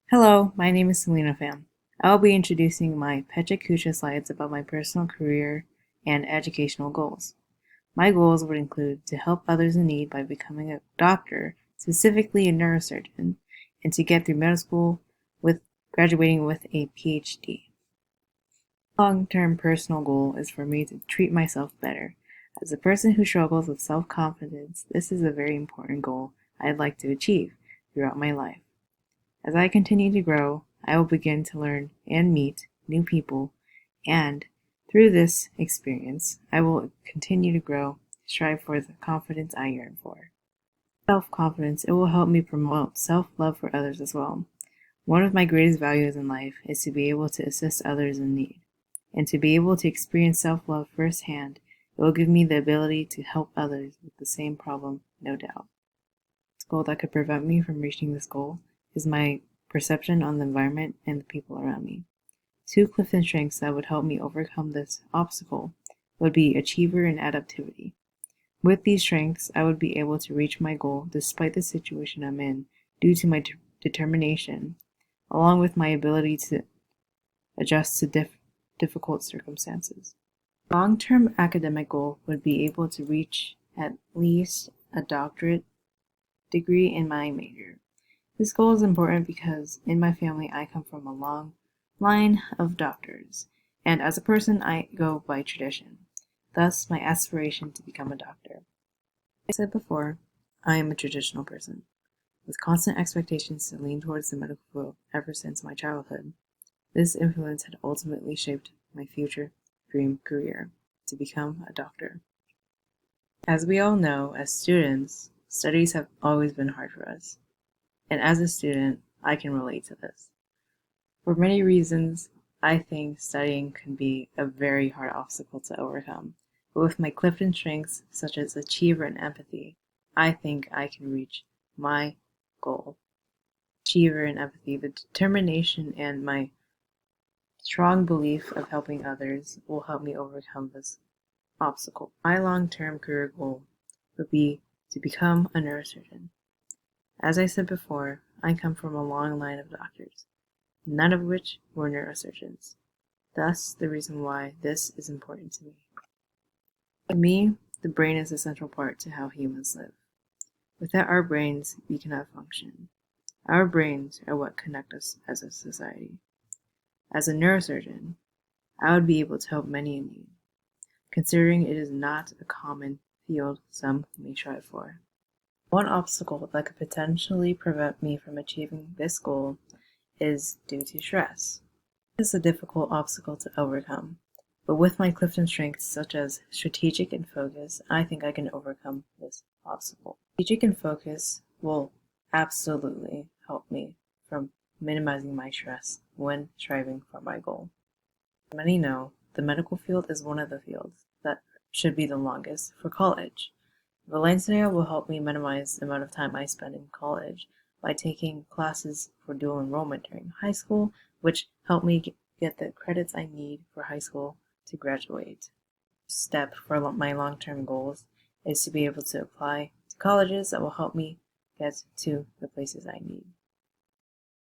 Hello, my name is Selena Pham. I will be introducing my Pecha Kucha slides about my personal career and educational goals. My goals would include to help others in need by becoming a doctor, specifically a neurosurgeon, and to get through medical school with graduating with a PhD. Long-term personal goal is for me to treat myself better. As a person who struggles with self-confidence, this is a very important goal I'd like to achieve throughout my life. As I continue to grow, I will begin to learn and meet new people, and through this experience, I will continue to grow, strive for the confidence I yearn for. Self-confidence, it will help me promote self-love for others as well. One of my greatest values in life is to be able to assist others in need, and to be able to experience self-love firsthand. It will give me the ability to help others with the same problem, no doubt. The goal that could prevent me from reaching this goal is my perception on the environment and the people around me. Two Clifton strengths that would help me overcome this obstacle would be achiever and adaptivity. With these strengths, I would be able to reach my goal despite the situation I'm in due to my determination, along with my ability to adjust to difficult circumstances. Long-term academic goal would be able to reach at least a doctorate degree in my major. This goal is important because in my family I come from a long line of doctors, and as a person I go by tradition, thus my aspiration to become a doctor. As I said before, I am a traditional person, with constant expectations to lean towards the medical field ever since my childhood. This influence had ultimately shaped my future dream career, to become a doctor. As we all know, as students, studies have always been hard for us. And as a student, I can relate to this. For many reasons, I think studying can be a very hard obstacle to overcome. But with my Clifton strengths, such as achiever and empathy, I think I can reach my goal. Achiever and empathy, the determination and my strong belief of helping others will help me overcome this obstacle. My long-term career goal would be to become a neurosurgeon. As I said before, I come from a long line of doctors, none of which were neurosurgeons. Thus, the reason why this is important to me. For me, the brain is a central part to how humans live. Without our brains, we cannot function. Our brains are what connect us as a society. As a neurosurgeon, I would be able to help many in need, considering it is not a common field some may strive for. One obstacle that could potentially prevent me from achieving this goal is due to stress. This is a difficult obstacle to overcome, but with my Clifton strengths such as strategic and focus, I think I can overcome this obstacle. Strategic and focus will absolutely help me from minimizing my stress when striving for my goal. Many know the medical field is one of the fields that should be the longest for college. Valencia will help me minimize the amount of time I spend in college by taking classes for dual enrollment during high school, which help me get the credits I need for high school to graduate. Step for my long-term goals is to be able to apply to colleges that will help me get to the places I need.